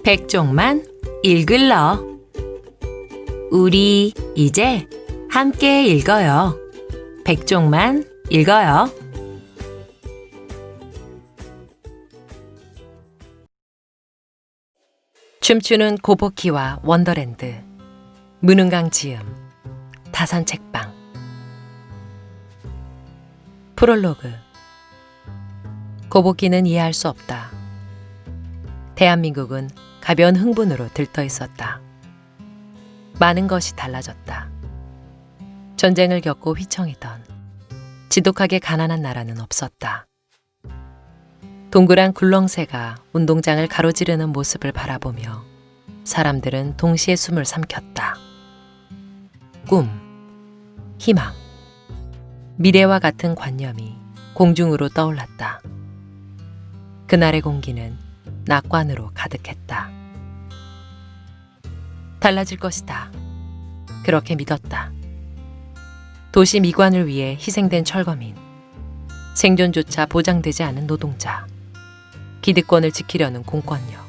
백종만 읽을러. 우리 이제 함께 읽어요. 백종만 읽어요. 춤추는 고보키와 원더랜드, 무능강 지음, 다산 책방. 프롤로그. 고보키는 이해할 수 없다. 대한민국은 가벼운 흥분으로 들떠 있었다. 많은 것이 달라졌다. 전쟁을 겪고 휘청이던 지독하게 가난한 나라는 없었다. 동그란 굴렁쇠가 운동장을 가로지르는 모습을 바라보며 사람들은 동시에 숨을 삼켰다. 꿈, 희망, 미래와 같은 관념이 공중으로 떠올랐다. 그날의 공기는 낙관으로 가득했다. 달라질 것이다. 그렇게 믿었다. 도시 미관을 위해 희생된 철거민, 생존조차 보장되지 않은 노동자, 기득권을 지키려는 공권력.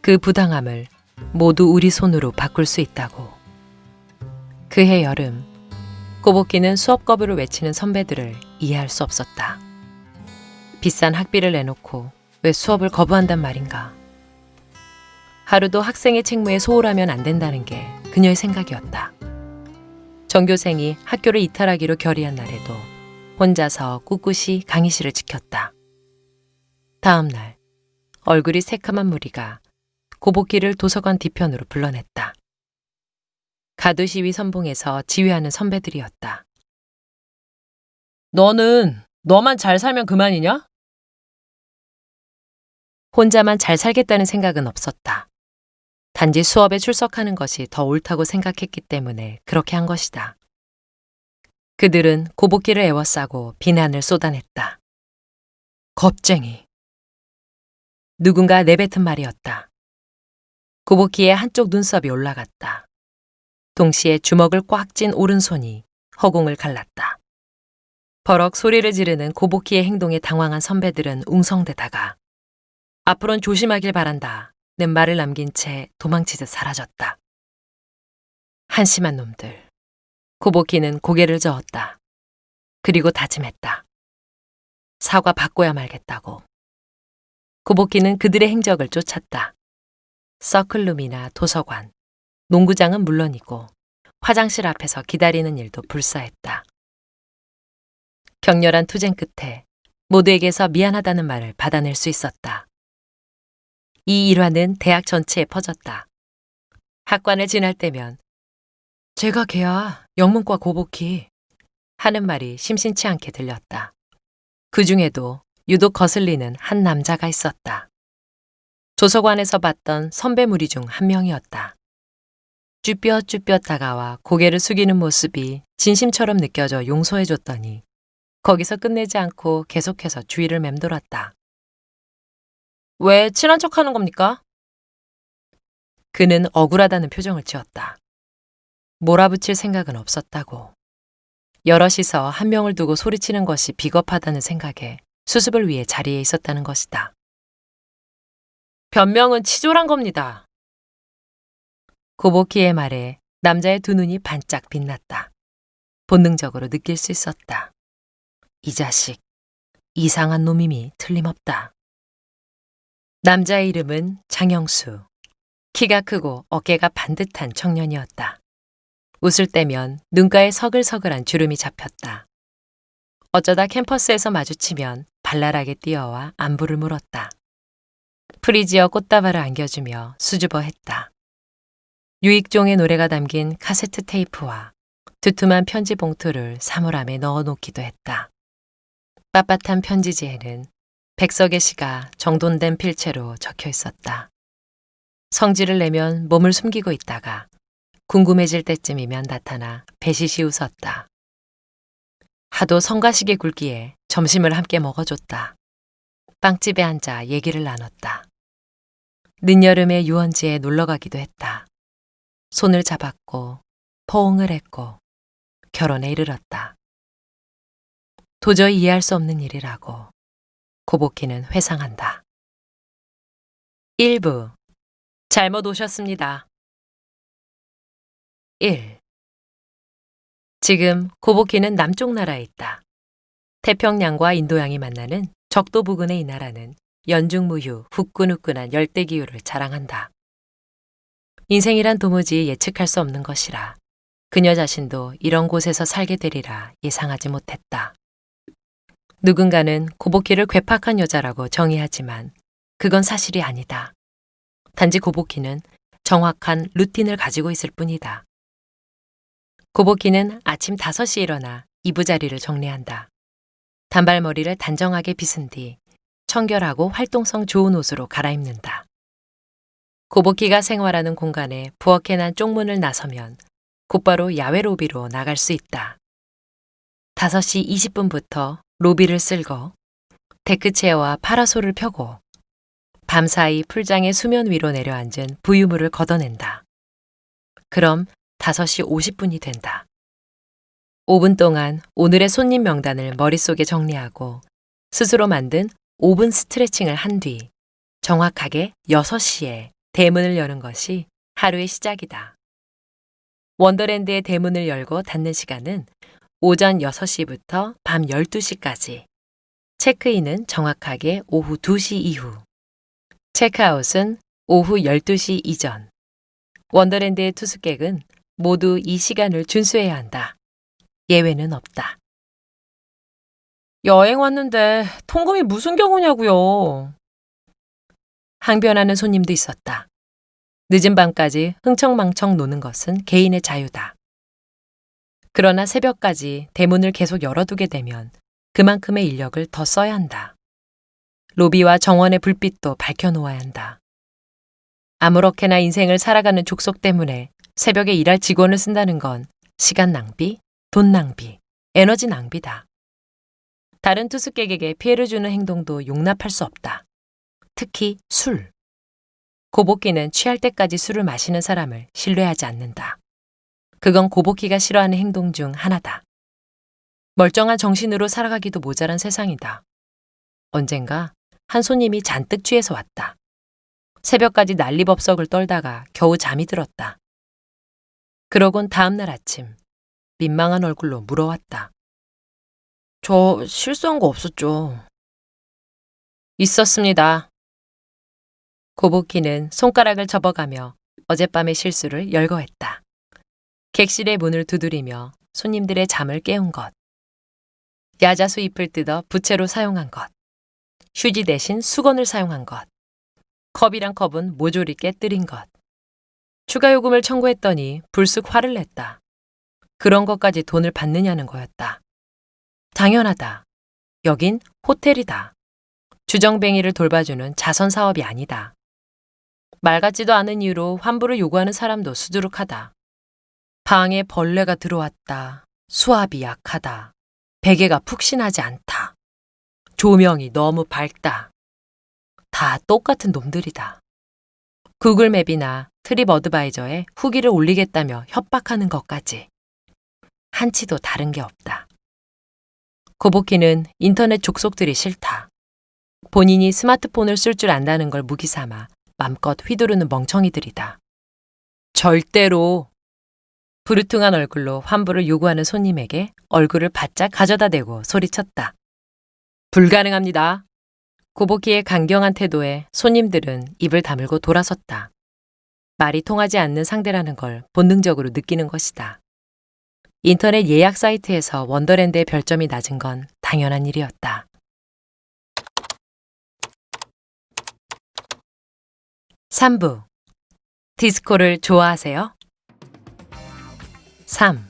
그 부당함을 모두 우리 손으로 바꿀 수 있다고. 그해 여름, 고보키는 수업 거부를 외치는 선배들을 이해할 수 없었다. 비싼 학비를 내놓고 왜 수업을 거부한단 말인가. 하루도 학생의 책무에 소홀하면 안 된다는 게 그녀의 생각이었다. 전교생이 학교를 이탈하기로 결의한 날에도 혼자서 꿋꿋이 강의실을 지켰다. 다음 날, 얼굴이 새카만 무리가 고보키를 도서관 뒤편으로 불러냈다. 가두시위 선봉에서 지휘하는 선배들이었다. 너만 잘 살면 그만이냐? 혼자만 잘 살겠다는 생각은 없었다. 단지 수업에 출석하는 것이 더 옳다고 생각했기 때문에 그렇게 한 것이다. 그들은 고보키를 애워싸고 비난을 쏟아냈다. 겁쟁이. 누군가 내뱉은 말이었다. 고보키의 한쪽 눈썹이 올라갔다. 동시에 주먹을 꽉 쥔 오른손이 허공을 갈랐다. 버럭 소리를 지르는 고보키의 행동에 당황한 선배들은 웅성대다가 앞으론 조심하길 바란다 는 말을 남긴 채 도망치듯 사라졌다. 한심한 놈들. 고보키는 고개를 저었다. 그리고 다짐했다. 사과 받고야 말겠다고. 고보키는 그들의 행적을 쫓았다. 서클룸이나 도서관, 농구장은 물론이고 화장실 앞에서 기다리는 일도 불사했다. 격렬한 투쟁 끝에 모두에게서 미안하다는 말을 받아낼 수 있었다. 이 일화는 대학 전체에 퍼졌다. 학관을 지날 때면 제가 걔야, 영문과 고보키 하는 말이 심심치 않게 들렸다. 그 중에도 유독 거슬리는 한 남자가 있었다. 도서관에서 봤던 선배 무리 중 한 명이었다. 쭈뼛쭈뼛 다가와 고개를 숙이는 모습이 진심처럼 느껴져 용서해줬더니 거기서 끝내지 않고 계속해서 주위를 맴돌았다. 왜 친한 척하는 겁니까? 그는 억울하다는 표정을 지었다. 몰아붙일 생각은 없었다고. 여럿이서 한 명을 두고 소리치는 것이 비겁하다는 생각에 수습을 위해 자리에 있었다는 것이다. 변명은 치졸한 겁니다. 고보키의 말에 남자의 두 눈이 반짝 빛났다. 본능적으로 느낄 수 있었다. 이 자식, 이상한 놈임이 틀림없다. 남자의 이름은 장영수. 키가 크고 어깨가 반듯한 청년이었다. 웃을 때면 눈가에 서글서글한 주름이 잡혔다. 어쩌다 캠퍼스에서 마주치면 발랄하게 뛰어와 안부를 물었다. 프리지어 꽃다발을 안겨주며 수줍어했다. 유익종의 노래가 담긴 카세트 테이프와 두툼한 편지 봉투를 사물함에 넣어놓기도 했다. 빳빳한 편지지에는 백석의 시가 정돈된 필체로 적혀 있었다. 성질을 내면 몸을 숨기고 있다가 궁금해질 때쯤이면 나타나 배시시 웃었다. 하도 성가시게 굴기에 점심을 함께 먹어줬다. 빵집에 앉아 얘기를 나눴다. 늦여름에 유원지에 놀러가기도 했다. 손을 잡았고 포옹을 했고 결혼에 이르렀다. 도저히 이해할 수 없는 일이라고 고보키는 회상한다. 1부. 잘못 오셨습니다. 1. 지금 고보키는 남쪽 나라에 있다. 태평양과 인도양이 만나는 적도 부근의 이 나라는 연중무휴, 후끈후끈한 열대기후를 자랑한다. 인생이란 도무지 예측할 수 없는 것이라 그녀 자신도 이런 곳에서 살게 되리라 예상하지 못했다. 누군가는 고보키를 괴팍한 여자라고 정의하지만 그건 사실이 아니다. 단지 고보키는 정확한 루틴을 가지고 있을 뿐이다. 고보키는 아침 5시에 일어나 이부자리를 정리한다. 단발머리를 단정하게 빗은 뒤 청결하고 활동성 좋은 옷으로 갈아입는다. 고보키가 생활하는 공간에 부엌에 난 쪽문을 나서면 곧바로 야외 로비로 나갈 수 있다. 5시 20분부터 로비를 쓸고 데크체어와 파라솔을 펴고 밤사이 풀장의 수면 위로 내려앉은 부유물을 걷어낸다. 그럼 5시 50분이 된다. 5분 동안 오늘의 손님 명단을 머릿속에 정리하고 스스로 만든 5분 스트레칭을 한 뒤 정확하게 6시에 대문을 여는 것이 하루의 시작이다. 원더랜드의 대문을 열고 닫는 시간은 오전 6시부터 밤 12시까지. 체크인은 정확하게 오후 2시 이후. 체크아웃은 오후 12시 이전. 원더랜드의 투숙객은 모두 이 시간을 준수해야 한다. 예외는 없다. 여행 왔는데 통금이 무슨 경우냐고요. 항변하는 손님도 있었다. 늦은 밤까지 흥청망청 노는 것은 개인의 자유다. 그러나 새벽까지 대문을 계속 열어두게 되면 그만큼의 인력을 더 써야 한다. 로비와 정원의 불빛도 밝혀놓아야 한다. 아무렇게나 인생을 살아가는 족속 때문에 새벽에 일할 직원을 쓴다는 건 시간 낭비, 돈 낭비, 에너지 낭비다. 다른 투숙객에게 피해를 주는 행동도 용납할 수 없다. 특히 술. 고보키는 취할 때까지 술을 마시는 사람을 신뢰하지 않는다. 그건 고보키가 싫어하는 행동 중 하나다. 멀쩡한 정신으로 살아가기도 모자란 세상이다. 언젠가 한 손님이 잔뜩 취해서 왔다. 새벽까지 난리법석을 떨다가 겨우 잠이 들었다. 그러곤 다음날 아침 민망한 얼굴로 물어왔다. 저 실수한 거 없었죠? 있었습니다. 고보키는 손가락을 접어가며 어젯밤의 실수를 열거했다. 객실의 문을 두드리며 손님들의 잠을 깨운 것. 야자수 잎을 뜯어 부채로 사용한 것. 휴지 대신 수건을 사용한 것. 컵이랑 컵은 모조리 깨뜨린 것. 추가 요금을 청구했더니 불쑥 화를 냈다. 그런 것까지 돈을 받느냐는 거였다. 당연하다. 여긴 호텔이다. 주정뱅이를 돌봐주는 자선 사업이 아니다. 말 같지도 않은 이유로 환불을 요구하는 사람도 수두룩하다. 방에 벌레가 들어왔다. 수압이 약하다. 베개가 푹신하지 않다. 조명이 너무 밝다. 다 똑같은 놈들이다. 구글맵이나 트립 어드바이저에 후기를 올리겠다며 협박하는 것까지. 한치도 다른 게 없다. 고보키는 인터넷 족속들이 싫다. 본인이 스마트폰을 쓸 줄 안다는 걸 무기 삼아 맘껏 휘두르는 멍청이들이다. 절대로. 부르퉁한 얼굴로 환불을 요구하는 손님에게 얼굴을 바짝 가져다 대고 소리쳤다. 불가능합니다. 고보키의 강경한 태도에 손님들은 입을 다물고 돌아섰다. 말이 통하지 않는 상대라는 걸 본능적으로 느끼는 것이다. 인터넷 예약 사이트에서 원더랜드의 별점이 낮은 건 당연한 일이었다. 3부. 디스코를 좋아하세요? 3.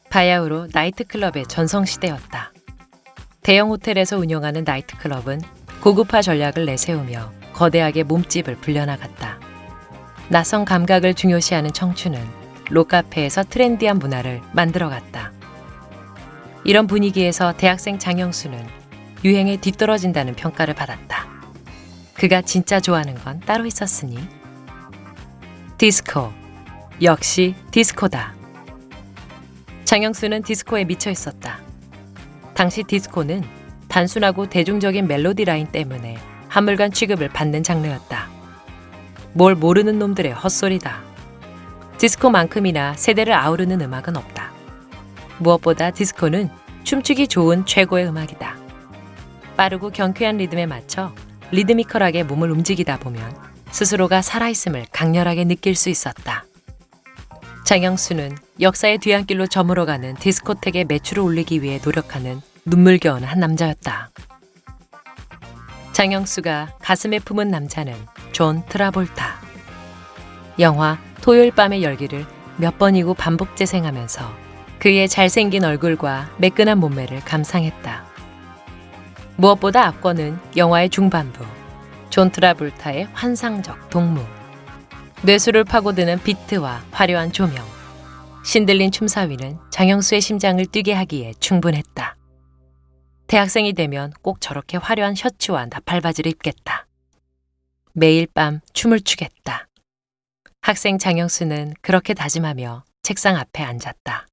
바야흐로 나이트클럽의 전성시대였다. 대형 호텔에서 운영하는 나이트클럽은 고급화 전략을 내세우며 거대하게 몸집을 불려나갔다. 낯선 감각을 중요시하는 청춘은 록카페에서 트렌디한 문화를 만들어갔다. 이런 분위기에서 대학생 장영수는 유행에 뒤떨어진다는 평가를 받았다. 그가 진짜 좋아하는 건 따로 있었으니. 디스코. 역시 디스코다. 장영수는 디스코에 미쳐 있었다. 당시 디스코는 단순하고 대중적인 멜로디 라인 때문에 한물간 취급을 받는 장르였다. 뭘 모르는 놈들의 헛소리다. 디스코만큼이나 세대를 아우르는 음악은 없다. 무엇보다 디스코는 춤추기 좋은 최고의 음악이다. 빠르고 경쾌한 리듬에 맞춰 리드미컬하게 몸을 움직이다 보면 스스로가 살아있음을 강렬하게 느낄 수 있었다. 장영수는 역사의 뒤안길로 저물어가는 디스코텍의 매출을 올리기 위해 노력하는 눈물겨운 한 남자였다. 장영수가 가슴에 품은 남자는 존 트라볼타. 영화 토요일 밤의 열기를 몇 번이고 반복 재생하면서 그의 잘생긴 얼굴과 매끈한 몸매를 감상했다. 무엇보다 압권은 영화의 중반부, 존 트라볼타의 환상적 동무, 뇌수를 파고드는 비트와 화려한 조명, 신들린 춤사위는 장영수의 심장을 뛰게 하기에 충분했다. 대학생이 되면 꼭 저렇게 화려한 셔츠와 나팔바지를 입겠다. 매일 밤 춤을 추겠다. 학생 장영수는 그렇게 다짐하며 책상 앞에 앉았다.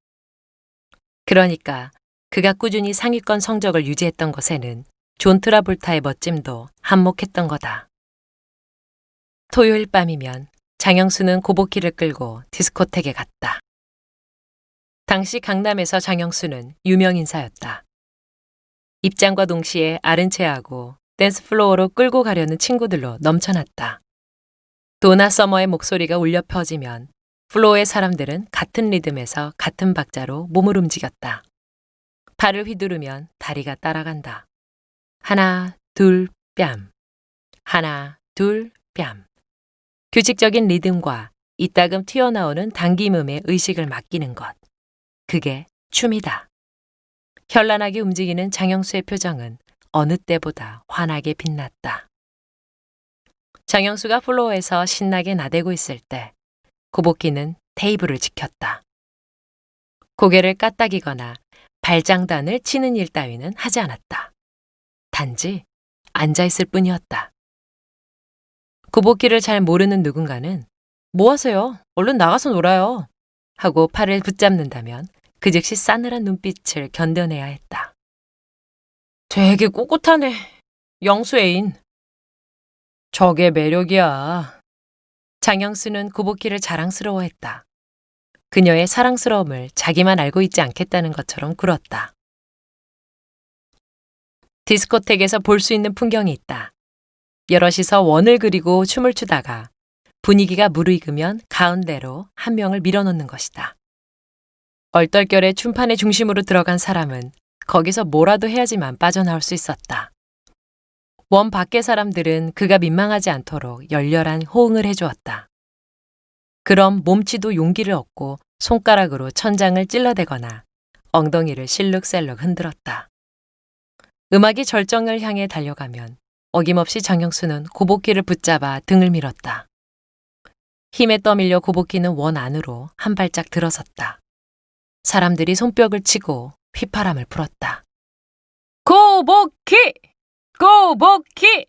그러니까 그가 꾸준히 상위권 성적을 유지했던 것에는 존 트라볼타의 멋짐도 한몫했던 거다. 토요일 밤이면 장영수는 고보키를 끌고 디스코텍에 갔다. 당시 강남에서 장영수는 유명 인사였다. 입장과 동시에 아른 체하고 댄스 플로어로 끌고 가려는 친구들로 넘쳐났다. 도나 서머의 목소리가 울려 퍼지면 플로어의 사람들은 같은 리듬에서 같은 박자로 몸을 움직였다. 발을 휘두르면 다리가 따라간다. 하나, 둘, 뺨. 하나, 둘, 뺨. 규칙적인 리듬과 이따금 튀어나오는 당김음에 의식을 맡기는 것. 그게 춤이다. 현란하게 움직이는 장영수의 표정은 어느 때보다 환하게 빛났다. 장영수가 플로어에서 신나게 나대고 있을 때 고보키는 테이블을 지켰다. 고개를 까딱이거나 발장단을 치는 일 따위는 하지 않았다. 단지 앉아있을 뿐이었다. 고보키를 잘 모르는 누군가는 뭐 하세요? 얼른 나가서 놀아요. 하고 팔을 붙잡는다면 그 즉시 싸늘한 눈빛을 견뎌내야 했다. 되게 꼿꼿하네. 영수 애인. 저게 매력이야. 장영수는 고보키를 자랑스러워했다. 그녀의 사랑스러움을 자기만 알고 있지 않겠다는 것처럼 굴었다. 디스코텍에서 볼 수 있는 풍경이 있다. 여럿이서 원을 그리고 춤을 추다가 분위기가 무르익으면 가운데로 한 명을 밀어넣는 것이다. 얼떨결에 춤판의 중심으로 들어간 사람은 거기서 뭐라도 해야지만 빠져나올 수 있었다. 원 밖의 사람들은 그가 민망하지 않도록 열렬한 호응을 해주었다. 그럼 몸치도 용기를 얻고 손가락으로 천장을 찔러대거나 엉덩이를 실룩셀룩 흔들었다. 음악이 절정을 향해 달려가면 어김없이 장영수는 고보키를 붙잡아 등을 밀었다. 힘에 떠밀려 고보키는 원 안으로 한 발짝 들어섰다. 사람들이 손뼉을 치고 휘파람을 불었다. 고보키! 고보키!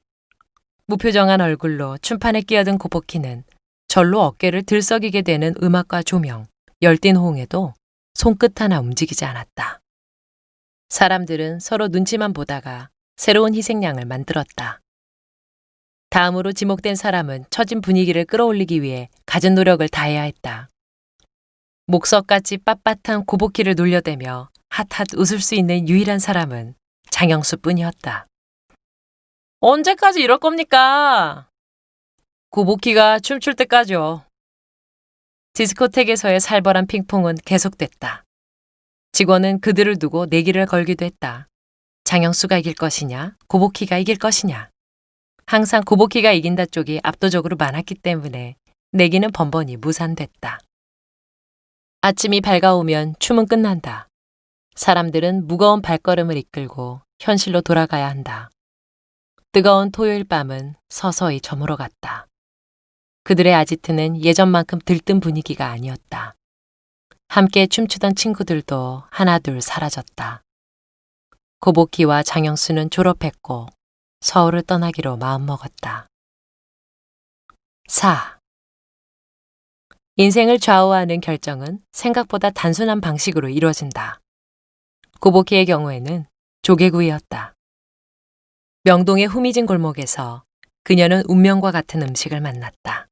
무표정한 얼굴로 춤판에 끼어든 고보키는 절로 어깨를 들썩이게 되는 음악과 조명, 열띤 호응에도 손끝 하나 움직이지 않았다. 사람들은 서로 눈치만 보다가 새로운 희생양을 만들었다. 다음으로 지목된 사람은 처진 분위기를 끌어올리기 위해 갖은 노력을 다해야 했다. 목석같이 빳빳한 고보키를 놀려대며 핫핫 웃을 수 있는 유일한 사람은 장영수뿐이었다. 언제까지 이럴 겁니까? 고보키가 춤출 때까지요. 디스코텍에서의 살벌한 핑퐁은 계속됐다. 직원은 그들을 두고 내기를 걸기도 했다. 장영수가 이길 것이냐, 고보키가 이길 것이냐. 항상 고보키가 이긴다 쪽이 압도적으로 많았기 때문에 내기는 번번이 무산됐다. 아침이 밝아오면 춤은 끝난다. 사람들은 무거운 발걸음을 이끌고 현실로 돌아가야 한다. 뜨거운 토요일 밤은 서서히 저물어 갔다. 그들의 아지트는 예전만큼 들뜬 분위기가 아니었다. 함께 춤추던 친구들도 하나둘 사라졌다. 고보키와 장영수는 졸업했고 서울을 떠나기로 마음먹었다. 4. 인생을 좌우하는 결정은 생각보다 단순한 방식으로 이루어진다. 고보키의 경우에는 조개구이였다. 명동의 후미진 골목에서 그녀는 운명과 같은 음식을 만났다.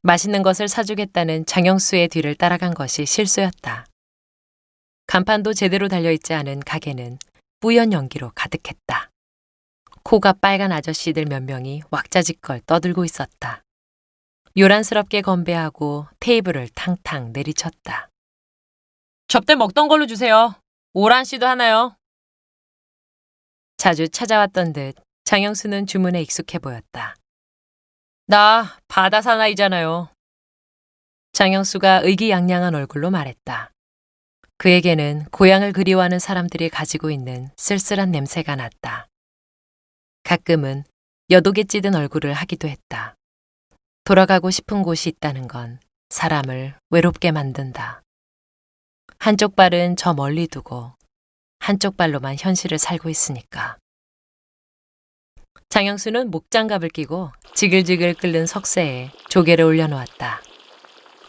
맛있는 것을 사주겠다는 장영수의 뒤를 따라간 것이 실수였다. 간판도 제대로 달려있지 않은 가게는 뿌연 연기로 가득했다. 코가 빨간 아저씨들 몇 명이 왁자지껄 떠들고 있었다. 요란스럽게 건배하고 테이블을 탕탕 내리쳤다. 접대 먹던 걸로 주세요. 오란씨도 하나요? 자주 찾아왔던 듯 장영수는 주문에 익숙해 보였다. 나 바다 사나이잖아요. 장영수가 의기양양한 얼굴로 말했다. 그에게는 고향을 그리워하는 사람들이 가지고 있는 쓸쓸한 냄새가 났다. 가끔은 여독에 찌든 얼굴을 하기도 했다. 돌아가고 싶은 곳이 있다는 건 사람을 외롭게 만든다. 한쪽 발은 저 멀리 두고 한쪽 발로만 현실을 살고 있으니까. 장영수는 목장갑을 끼고 지글지글 끓는 석쇠에 조개를 올려놓았다.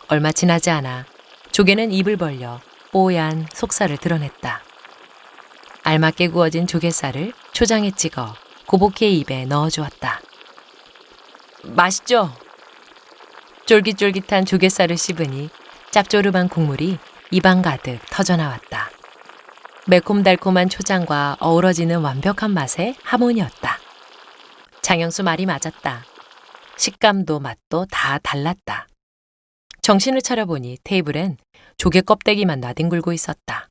얼마 지나지 않아 조개는 입을 벌려 뽀얀 속살을 드러냈다. 알맞게 구워진 조갯살을 초장에 찍어 고복희의 입에 넣어주었다. 맛있죠? 쫄깃쫄깃한 조갯살을 씹으니 짭조름한 국물이 입안 가득 터져나왔다. 매콤달콤한 초장과 어우러지는 완벽한 맛의 하모니였다. 장영수 말이 맞았다. 식감도 맛도 다 달랐다. 정신을 차려보니 테이블엔 조개 껍데기만 나뒹굴고 있었다.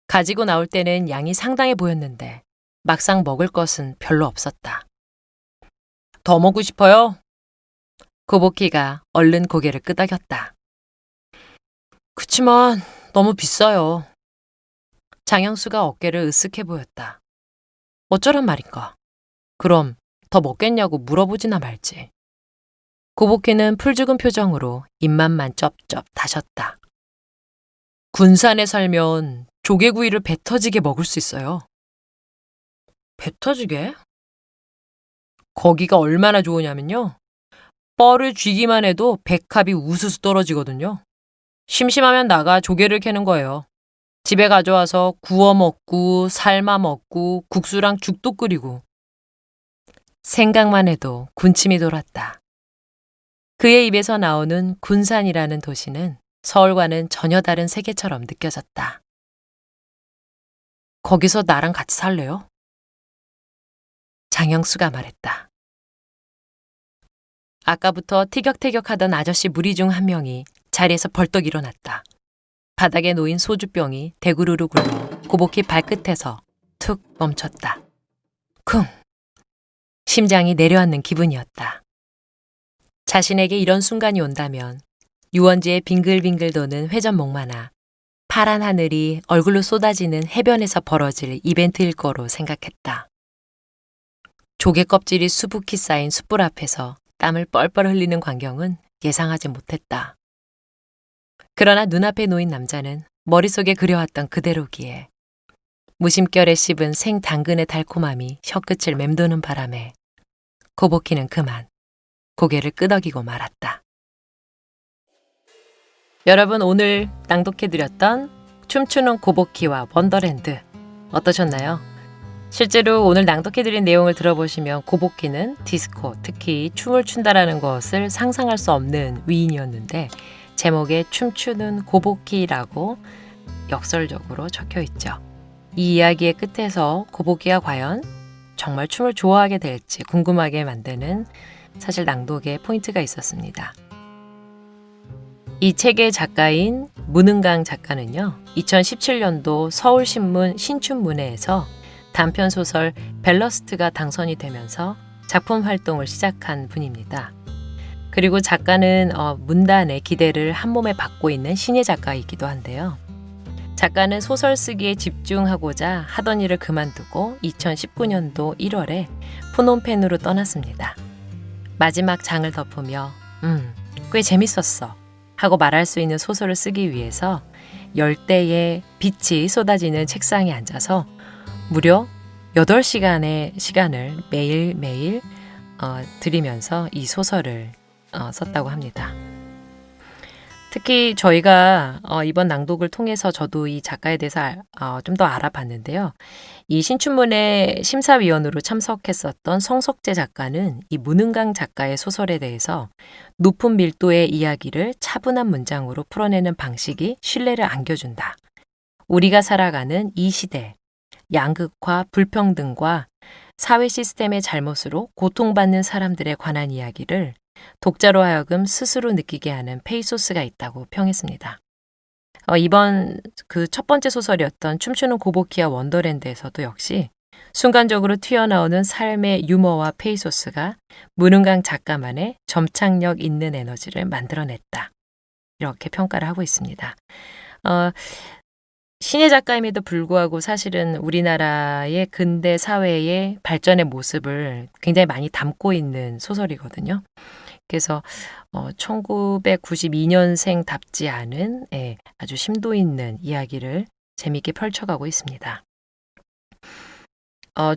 가지고 나올 때는 양이 상당해 보였는데 막상 먹을 것은 별로 없었다. 더 먹고 싶어요? 고복희가 얼른 고개를 끄덕였다. 그치만 너무 비싸요. 장영수가 어깨를 으쓱해 보였다. 어쩌란 말인가? 그럼 더 먹겠냐고 물어보지나 말지. 고복희는 풀죽은 표정으로 입맛만 쩝쩝 다셨다. 군산에 살면 조개구이를 배 터지게 먹을 수 있어요. 배 터지게? 거기가 얼마나 좋으냐면요. 뻘을 쥐기만 해도 백합이 우수수 떨어지거든요. 심심하면 나가 조개를 캐는 거예요. 집에 가져와서 구워 먹고 삶아 먹고 국수랑 죽도 끓이고. 생각만 해도 군침이 돌았다. 그의 입에서 나오는 군산이라는 도시는 서울과는 전혀 다른 세계처럼 느껴졌다. 거기서 나랑 같이 살래요? 장영수가 말했다. 아까부터 티격태격하던 아저씨 무리 중 한 명이 자리에서 벌떡 일어났다. 바닥에 놓인 소주병이 대구르르 굴러 고복희 발끝에서 툭 멈췄다. 쿵! 심장이 내려앉는 기분이었다. 자신에게 이런 순간이 온다면 유원지에 빙글빙글 도는 회전목마나 파란 하늘이 얼굴로 쏟아지는 해변에서 벌어질 이벤트일 거로 생각했다. 조개 껍질이 수북히 쌓인 숯불 앞에서 땀을 뻘뻘 흘리는 광경은 예상하지 못했다. 그러나 눈앞에 놓인 남자는 머릿속에 그려왔던 그대로기에 무심결에 씹은 생당근의 달콤함이 혀끝을 맴도는 바람에 고복희는 그만 고개를 끄덕이고 말았다. 여러분, 오늘 낭독해드렸던 춤추는 고복희와 원더랜드 어떠셨나요? 실제로 오늘 낭독해드린 내용을 들어보시면 고복희는 디스코, 특히 춤을 춘다라는 것을 상상할 수 없는 위인이었는데 제목에 춤추는 고복희라고 역설적으로 적혀 있죠. 이 이야기의 끝에서 고복희가 과연 정말 춤을 좋아하게 될지 궁금하게 만드는 사실 낭독의 포인트가 있었습니다. 이 책의 작가인 문은강 작가는요, 2017년도 서울신문 신춘문예에서 단편소설 벨러스트가 당선이 되면서 작품 활동을 시작한 분입니다. 그리고 작가는 문단의 기대를 한몸에 받고 있는 신예 작가이기도 한데요. 작가는 소설 쓰기에 집중하고자 하던 일을 그만두고 2019년도 1월에 푸놈펜으로 떠났습니다. 마지막 장을 덮으며 꽤 재밌었어 하고 말할 수 있는 소설을 쓰기 위해서 열대의 빛이 쏟아지는 책상에 앉아서 무려 8시간의 시간을 매일매일 들이면서 이 소설을 썼다고 합니다. 특히 저희가 이번 낭독을 통해서 저도 이 작가에 대해서 좀 더 알아봤는데요. 이 신춘문예 심사위원으로 참석했었던 성석재 작가는 이 문흥강 작가의 소설에 대해서 높은 밀도의 이야기를 차분한 문장으로 풀어내는 방식이 신뢰를 안겨준다. 우리가 살아가는 이 시대, 양극화, 불평등과 사회 시스템의 잘못으로 고통받는 사람들에 관한 이야기를 독자로 하여금 스스로 느끼게 하는 페이소스가 있다고 평했습니다. 이번 그 첫 번째 소설이었던 춤추는 고보키와 원더랜드에서도 역시 순간적으로 튀어나오는 삶의 유머와 페이소스가 문흥강 작가만의 점착력 있는 에너지를 만들어냈다. 이렇게 평가를 하고 있습니다. 신예 작가임에도 불구하고 사실은 우리나라의 근대 사회의 발전의 모습을 굉장히 많이 담고 있는 소설이거든요. 그래서 1992년생답지 않은 아주 심도 있는 이야기를 재미있게 펼쳐가고 있습니다.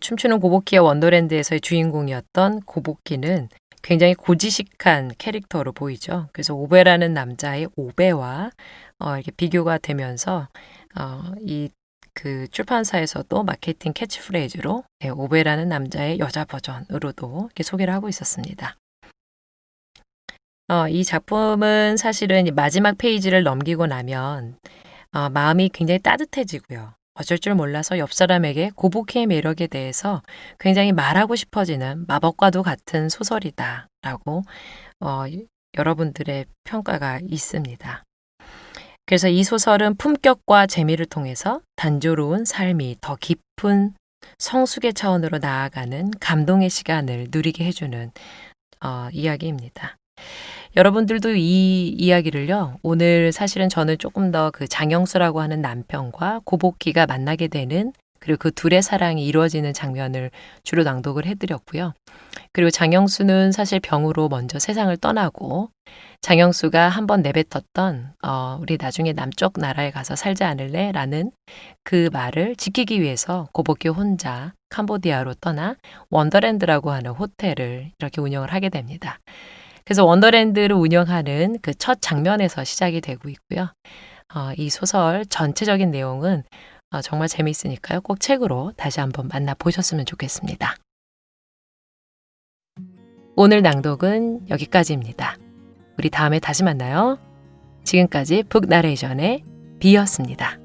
춤추는 고보키와 원더랜드에서의 주인공이었던 고보키는 굉장히 고지식한 캐릭터로 보이죠. 그래서 오베라는 남자의 오베와 이렇게 비교가 되면서 이 그 출판사에서도 마케팅 캐치프레이즈로 오베라는 남자의 여자 버전으로도 이렇게 소개를 하고 있었습니다. 이 작품은 사실은 마지막 페이지를 넘기고 나면 마음이 굉장히 따뜻해지고요. 어쩔 줄 몰라서 옆 사람에게 고보키의 매력에 대해서 굉장히 말하고 싶어지는 마법과도 같은 소설이다라고 여러분들의 평가가 있습니다. 그래서 이 소설은 품격과 재미를 통해서 단조로운 삶이 더 깊은 성숙의 차원으로 나아가는 감동의 시간을 누리게 해주는 이야기입니다. 여러분들도 이 이야기를요, 오늘 사실은 저는 조금 더 그 장영수라고 하는 남편과 고보키가 만나게 되는, 그리고 그 둘의 사랑이 이루어지는 장면을 주로 낭독을 해드렸고요. 그리고 장영수는 사실 병으로 먼저 세상을 떠나고, 장영수가 한번 내뱉었던 우리 나중에 남쪽 나라에 가서 살지 않을래? 라는 그 말을 지키기 위해서 고보키 혼자 캄보디아로 떠나 원더랜드라고 하는 호텔을 이렇게 운영을 하게 됩니다. 그래서 원더랜드를 운영하는 그 첫 장면에서 시작이 되고 있고요. 이 소설 전체적인 내용은 정말 재미있으니까요. 꼭 책으로 다시 한번 만나보셨으면 좋겠습니다. 오늘 낭독은 여기까지입니다. 우리 다음에 다시 만나요. 지금까지 북나레이션의 비였습니다.